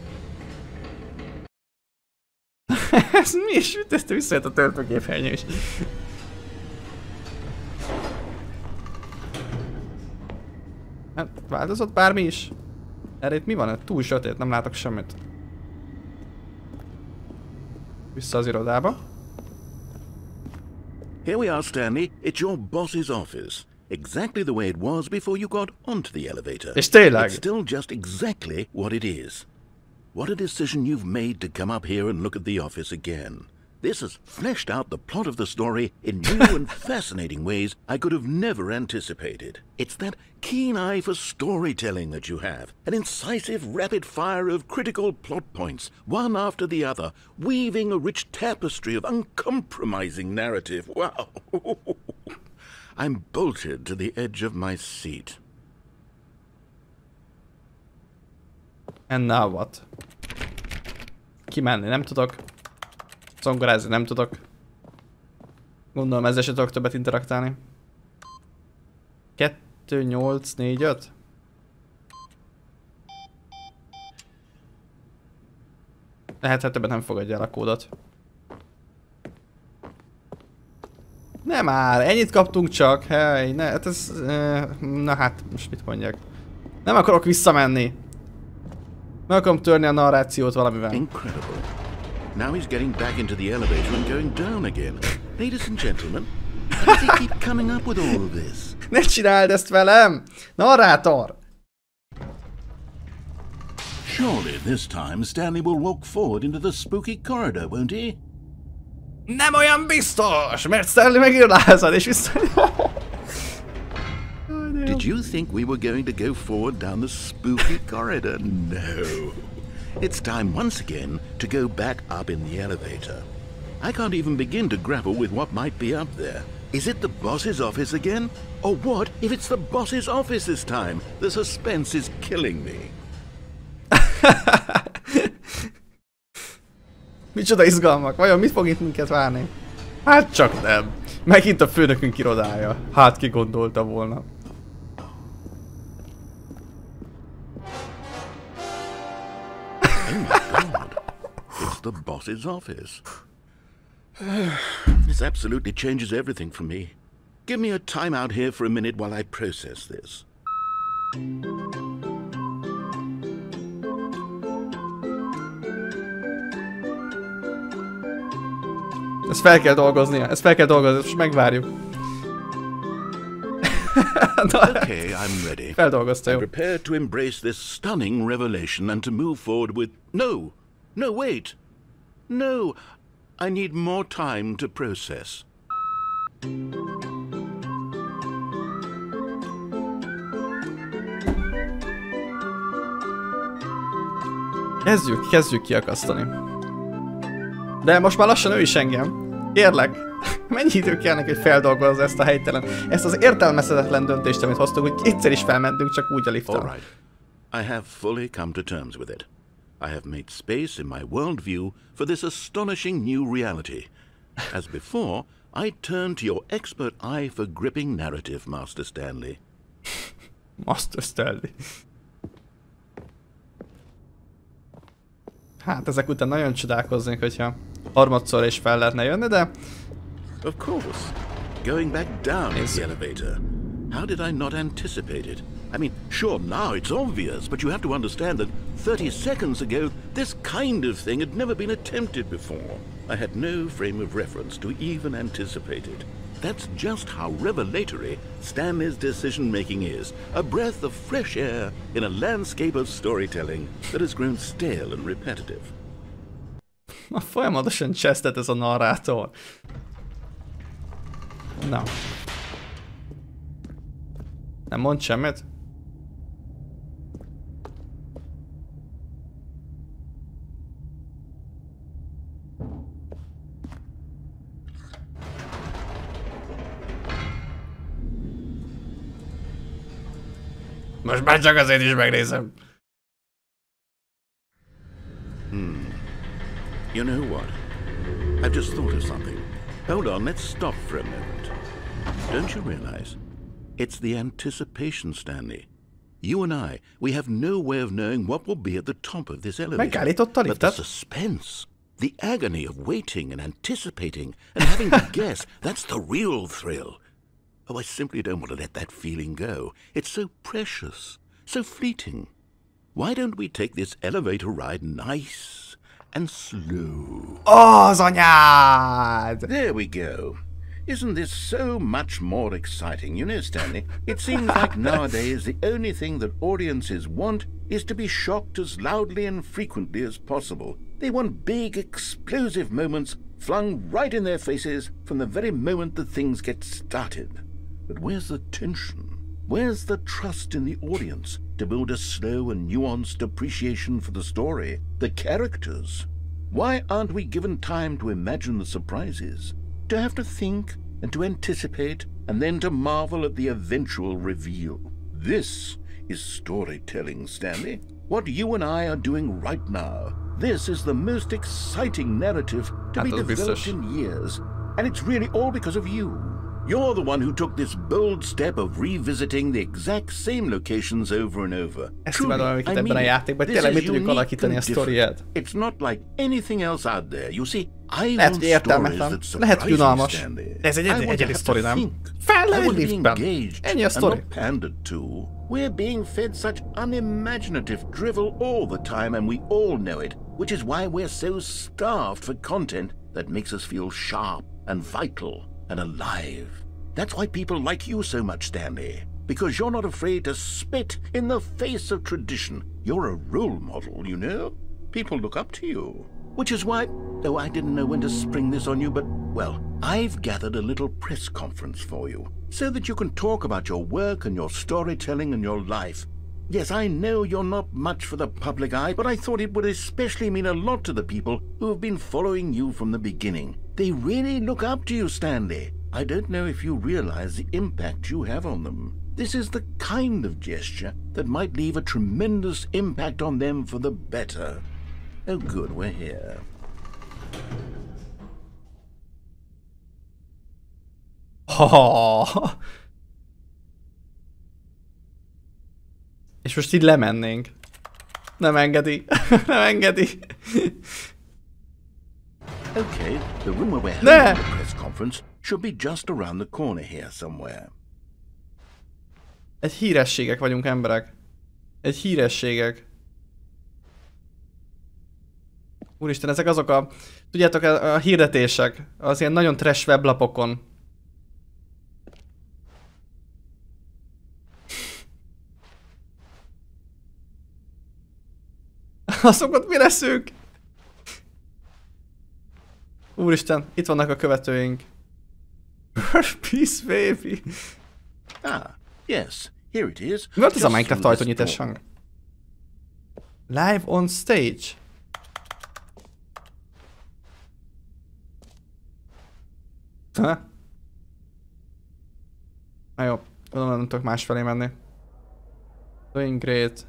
Ez mi is? Mit ezt visszajött a törpögéphelye is? Hát, változott bármi is? Erre itt mi van? Túl sötét, nem látok semmit. Vissza az irodába. Here we are, Stanley. It's your boss's office. Exactly the way it was before you got onto the elevator. És tényleg. It's still just exactly what it is. What a decision you've made to come up here and look at the office again. This has fleshed out the plot of the story in new and fascinating ways I could have never anticipated. It's that keen eye for storytelling that you have, an incisive rapid fire of critical plot points, one after the other, weaving a rich tapestry of uncompromising narrative. Wow! I'm bolted to the edge of my seat. And now what? Kimenni nem tudok. Zongorázni nem tudok. Gondolom ezzel se tudok többet interaktálni. 2, 8, 4, 5? Lehet, hogy többet nem fogadja el a kódot. Nem már, ennyit kaptunk csak, hely, ne, hát ez... na hát, most mit mondjak. Nem akarok visszamenni. Meg akarom törni a narrációt valamivel. Incredible. Now he's getting back into the elevator and going down again. Ladies and gentlemen, how does he keep coming up with all of this? Ne csináld ezt velem! Narrátor! Surely this time Stanley will walk forward into the spooky corridor, won't he? Nem olyan biztos, mert Stanley megirlázad és vissza... Did you think we were going to go forward down the spooky corridor? No. It's time once again to go back up in the elevator. I can't even begin to grapple with what might be up there. Is it the boss's office again? Or what if it's the boss's office this time? The suspense is killing me. Micsoda izgalmak, vajon mit fog itt minket várni? Hát csak nem. Megint a főnökünk irodája. Hát ki gondolta volna. Oh my god. It's the boss's office. This absolutely changes everything for me. Give me a time out here for a minute while I process this. Ezt fel kell dolgoznia, ezt fel kell dolgozni, most megvárjuk. Okay, I'm ready. Feldolgozta, jó. I'm prepared to embrace this stunning revelation and to move forward with... No! No, wait! No! I need more time to process. Kezdjük kiakasztani. De most már lassan ő is engem. Kérlek. Mennyi idő kellene, hogy feldolgozza ezt a helytelen, ezt az értelmezhetetlen döntést, amit hoztunk, hogy egyszer is felmentünk csak úgy a lifttel. All right. I have fully come to terms with it. I have made space in my worldview for this astonishing new reality. As before, I turn to your expert eye for gripping narrative, Master Stanley. Master Stanley. Hát ezek után nagyon csodálkoznék, hogyha harmadszor is fel lehetne jönni, de... Of course. Going back down in the elevator. How did I not anticipate it? I mean, sure, now it's obvious, but you have to understand that 30 seconds ago, this kind of thing had never been attempted before. I had no frame of reference to even anticipate it. That's just how revelatory Stanley's decision-making is. A breath of fresh air in a landscape of storytelling that has grown stale and repetitive. Folyamatosan csesztet ez a narrátor. Na. Nem mond semmit? Most már csak azért is megnézem. You know what? I've just thought of something. Hold on, let's stop for a moment. Don't you realize? It's the anticipation, Stanley. You and I, we have no way of knowing what will be at the top of this elevator. But the suspense, the agony of waiting and anticipating and having to guess, that's the real thrill. Oh, I simply don't want to let that feeling go. It's so precious, so fleeting. Why don't we take this elevator ride nice and slow? Oh, az anyád! There we go. Isn't this so much more exciting? You know, Stanley, it seems like nowadays the only thing that audiences want is to be shocked as loudly and frequently as possible. They want big, explosive moments flung right in their faces from the very moment that things get started. But where's the tension? Where's the trust in the audience to build a slow and nuanced appreciation for the story, the characters? Why aren't we given time to imagine the surprises? To have to think and to anticipate and then to marvel at the eventual reveal. This is storytelling, Stanley. What you and I are doing right now. This is the most exciting narrative to be developed in years. And it's really all because of you. You're the one who took this bold step of revisiting the exact same locations over and over. Truly, I mean, this is unique and different. It's not like anything else out there. You see, I want stories that surprise me, Stanley. I want to have to think. I want to be engaged and not pandered to. We're being fed such unimaginative drivel all the time, and we all know it, which is why we're so starved for content that makes us feel sharp and vital and alive. That's why people like you so much, Stanley. Because you're not afraid to spit in the face of tradition. You're a role model, you know? People look up to you. Which is why, though I didn't know when to spring this on you, but, well, I've gathered a little press conference for you, so that you can talk about your work and your storytelling and your life. Yes, I know you're not much for the public eye, but I thought it would especially mean a lot to the people who have been following you from the beginning. They really look up to you, Stanley. I don't know if you realize the impact you have on them. This is the kind of gesture that might leave a tremendous impact on them for the better. Oh good, we're here. Oh. És most így lemennénk. Nem engedi. Nem engedi. Okay, the room where we're holding the press conference should be just around the corner here somewhere. Egy hírességek vagyunk, emberek. Egy hírességek. Úristen, ezek azok a... Tudjátok, a hirdetések. Az ilyen nagyon trash weblapokon. Azokat mi leszünk? Úristen, itt vannak a követőink. Peace, baby. Ah, yes, here it is. Mi volt ez a Minecraft ajtónyitás hang? Live on stage. Ha? Na jó, gondolom nem tudok másfelé menni. Doing great.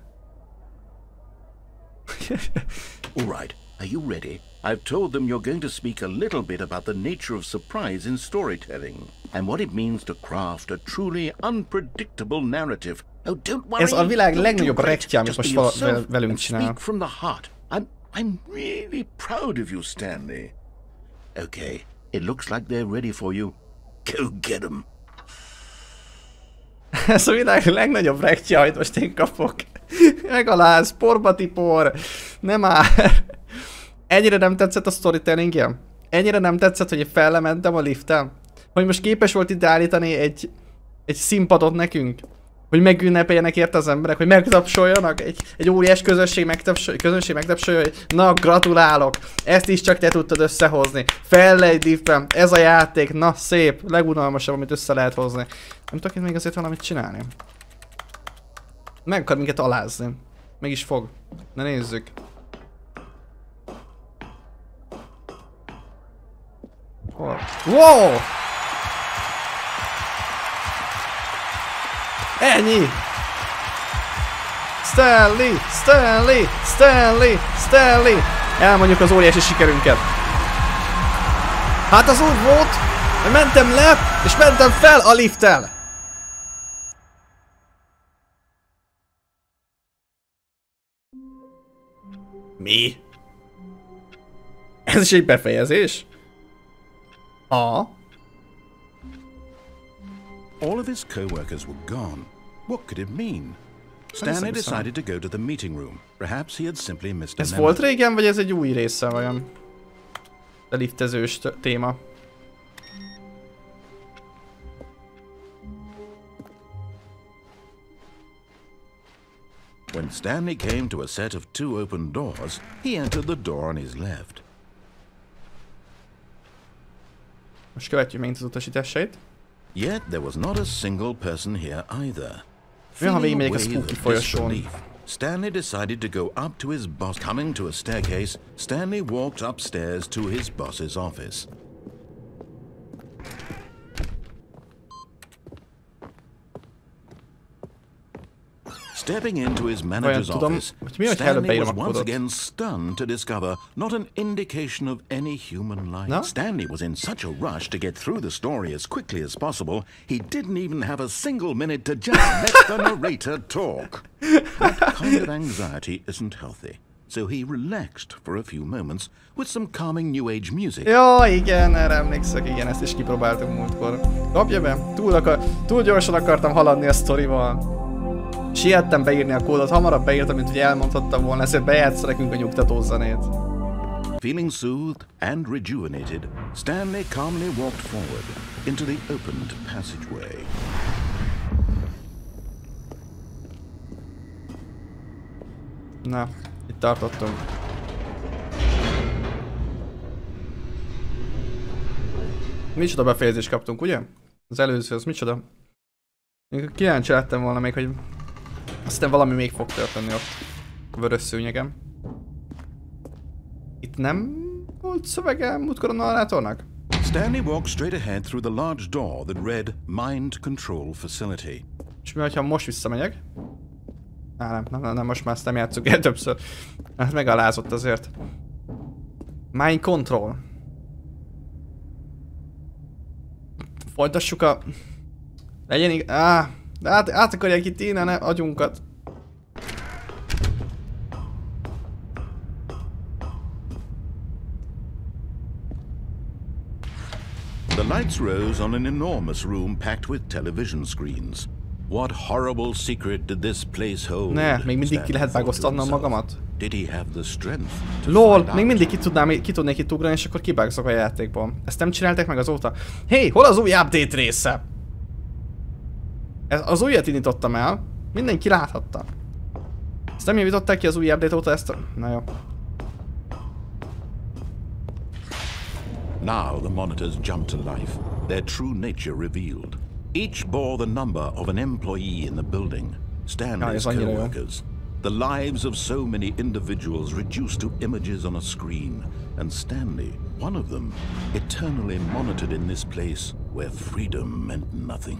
All right, Are you ready? I've told them you're going to speak a little bit about the nature of surprise in storytelling and what it means to craft a truly unpredictable narrative. Oh, don't worry. Ez a világ legnagyobb rektje, amit most velünk csinál. Speak from the heart. I'm really proud of you, Stanley. Okay, it looks like they're ready for you. Go get them. Ez a világ legnagyobb rektje, amit most én kapok. Megaláz, porba tipor. Nem már. Ennyire nem tetszett a storytellingje? Ennyire nem tetszett, hogy fellementem a liften? Hogy most képes volt itt állítani egy színpadot nekünk? Hogy megünnepeljenek érte az emberek? Hogy megtapsoljanak? Egy óriás közönség megtapsolja, hogy na, gratulálok! Ezt is csak te tudtad összehozni. Fel egy liften, ez a játék, na szép, legunalmasabb, amit össze lehet hozni. Nem tudok itt még azért valamit csinálni. Meg akar minket alázni. Meg is fog. Na nézzük. Wow! Ennyi! Stanley! Stanley! Stanley! Stanley! Elmondjuk az óriási sikerünket. Hát az úgy volt, hogy mentem le, és mentem fel a lifttel. Mi? Ez is egy befejezés? All of his co-workers were gone. What could it mean? Stanley decided to go to the meeting room. Perhaps he had simply missed a Ez volt régen, vagy ez egy új része vajon? A liftezős téma. When Stanley came to a set of 2 open doors, he entered the door on his left. Most követjük megint az utasításait. Yet there was not a single person here either. Feeling away the disbelief, Stanley decided to go up to his boss. Coming to a staircase, Stanley walked upstairs to his boss's office. Stepping into his manager's office, Stanley was once again stunned to discover not an indication of any human life. No? Stanley was in such a rush to get through the story as quickly as possible, he didn't even have a single minute to just let the narrator talk. That kind of anxiety isn't healthy, so he relaxed for a few moments with some calming new age music. Jó, igen, erre emlékszek, igen, ezt is kipróbáltuk múltkor. Kapja be, túl gyorsan akartam haladni a sztorival. Siettem beírni a kódot, hamarabb beírtam, mint hogy elmondhattam volna, ezért bejátsza nekünk a nyugtató zenét. Feeling soothed and rejuvenated, Stanley calmly walked forward into the opened passageway. Na, itt tartottunk. Micsoda befejezést kaptunk, ugye? Az előzőhöz micsoda? Kíváncsi lettem volna még, hogy aztán valami még fog történni ott a vörös szőnyegem. Itt nem volt szövege múltkor a narrátornak? Stanley walked straight ahead through the large door that read Mind Control Facility. És mi, ha most visszamegyek? Nem, most már ezt nem játsszuk el többször. Hát megalázott azért. Mind Control. Folytassuk a... Legyen át akarják itt innen agyunkat. The lights rose on an enormous room packed with television screens. What horrible secret did this place hold? Ne, még mindig ki lehet bágoztatnom magamat. Did he have the strength to LOL, még mindig ki tudnék itt ugrani, és akkor kibágzok a játékból. Ezt nem csinálták meg azóta? Hé, hol az új update része? Az újat indítottam el. Mindenki láthatta. Ezt nem javították ki az új update óta ezt a... Na jó. Now the monitors jumped to life, their true nature revealed. Each bore the number of an employee in the building, Stanley's co-workers. The lives of so many individuals reduced to images on a screen, and Stanley, one of them, eternally monitored in this place where freedom meant nothing.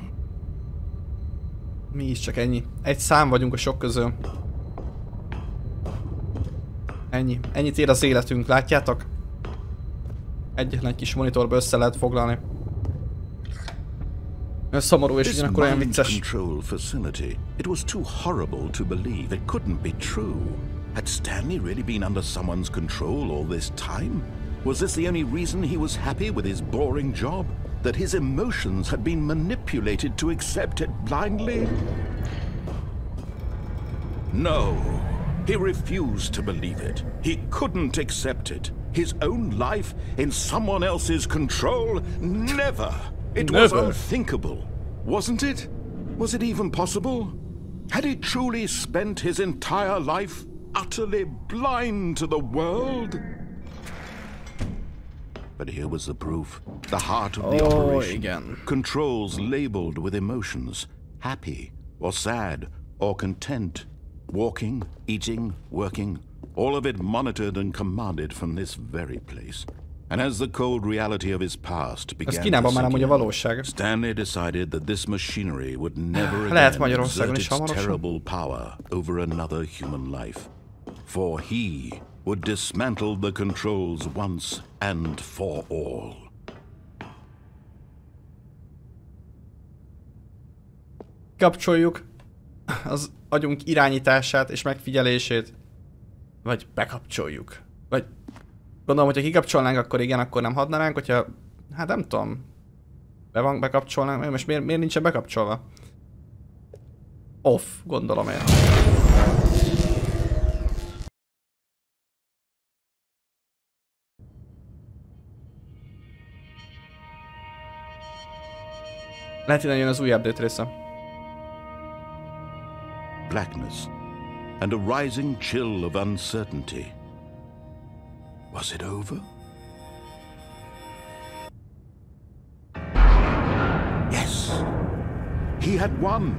Mi is csak ennyi. Egy szám vagyunk a sok közül. Ennyi. Ennyit ér az életünk, látjátok? Egyetlen kis monitorba össze lehet foglalni. Ez szomorú és ugyanakkor olyan vicces. Control facility. It was too horrible to believe. It couldn't be true. Had Stanley really been under someone's control all this time? Was this the only reason he was happy with his boring job? That his emotions had been manipulated to accept it blindly? No. He refused to believe it. He couldn't accept it. His own life in someone else's control? Never! It was unthinkable, wasn't it? Was it even possible? Had he truly spent his entire life utterly blind to the world? But here was the proof. The heart of the operation. Again. Controls labeled with emotions. Happy, or sad, or content. Walking, eating, working. All of it monitored and commanded from this very place. And as the cold reality of his past began to sink in, Stanley decided that this machinery would never again exert its terrible power over another human life. For he would dismantle the controls once and for all. Kapcsoljuk az agyunk irányítását és megfigyelését. Vagy bekapcsoljuk. Vagy gondolom, hogyha kikapcsolnánk, akkor igen, akkor nem hadnánk, hogyha... Hát nem tudom. Bekapcsolnánk, most miért nincsen bekapcsolva? Off, gondolom én. Lehet, hogy jön az új update része. Blackness and a rising chill of uncertainty. Was it over? Yes! He had won!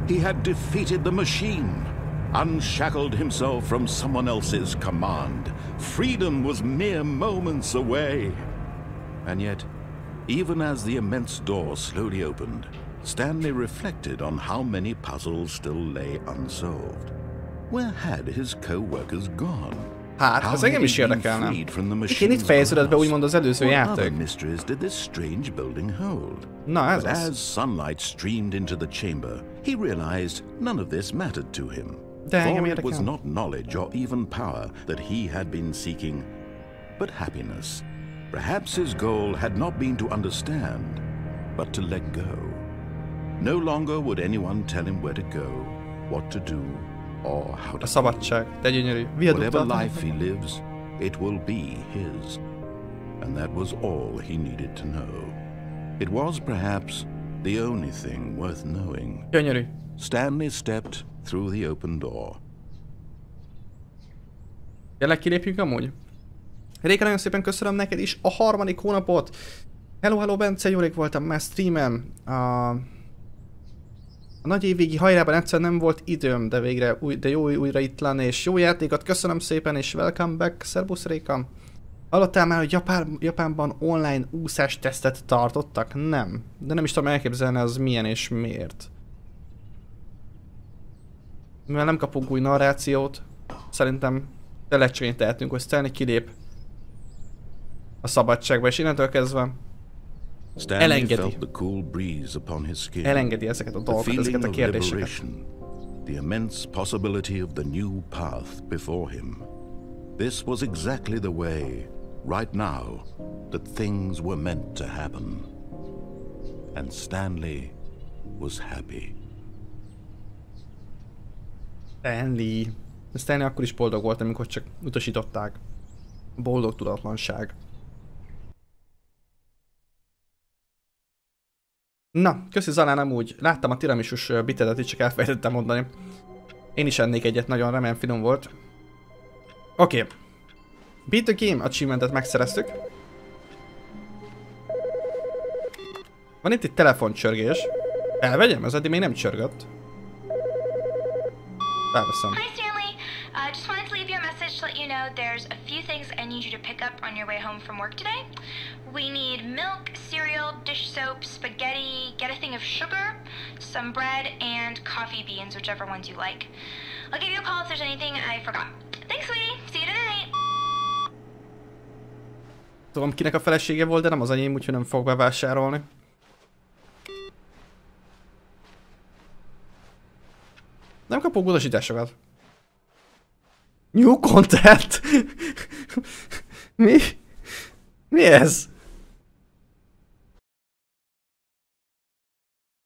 He had defeated the machine, unshackled himself from someone else's command. Freedom was mere moments away. And yet, even as the immense door slowly opened, Stanley reflected on how many puzzles still lay unsolved. Where had his co-workers gone? Hát, ez engem is érdekelne. Én itt fejeződött be úgymond az előző játék. Na, ez az. As sunlight streamed into the chamber, he realized none of this mattered to him. For it was not knowledge or even power that he had been seeking, but happiness. Perhaps his goal had not been to understand, but to let go. No longer would anyone tell him where to go, what to do, or how to. A szabadság, de gyönyörű. Whatever life he lives, it will be his. And that was all he needed to know. It was perhaps the only thing worth knowing. Gyönyörű. Stanley stepped through the open door. Tényleg kilépjünk amúgy? Réka, nagyon szépen köszönöm neked is a 3. hónapot. Hello Bence, jó rég voltam már streamen. A nagy évvégi hajrában egyszerűen nem volt időm, de végre jó újra itt lenni, és jó játékot, köszönöm szépen, és welcome back, szerbusz Réka. Hallottál már, hogy Japánban online úszás tesztet tartottak? Nem. De nem is tudom elképzelni, az milyen és miért. Mivel nem kapunk új narrációt, szerintem tényleg csak tehetünk, hogy Stanley kilép a szabadságba, és innentől kezdve elengedi ezeket a dolgokat, ezeket a kérdéseket. The immense possibility of the new path before him. This was exactly the way, right now, that things were meant to happen. And Stanley was happy. Stanley akkor is boldog volt, amikor csak utasították. Boldog tudatlanság. Na, köszi Zalán, amúgy láttam a tiramisus bitedet, itt csak elfelejtettem mondani. Én is ennék egyet, nagyon remélem finom volt. Oké. Beat the Game achievementet megszereztük. Van itt egy telefoncsörgés. Elvegyem? Ez eddig még nem csörgött. Felveszem. Hi Stanley, just wanted to leave you a message to let you know there's a few things I need you to pick up on your way home from work today. We need milk, cereal, dish soap, spaghetti, get a thing of sugar, some bread, and coffee beans, whichever ones you like. I'll give you a call if there's anything I forgot. Thanks, sweetie. See you today. Tudom, kinek a felesége volt, de nem az enyém, úgyhogy nem fog bevásárolni. Nem kapok utasításokat. New content? Mi? Mi ez?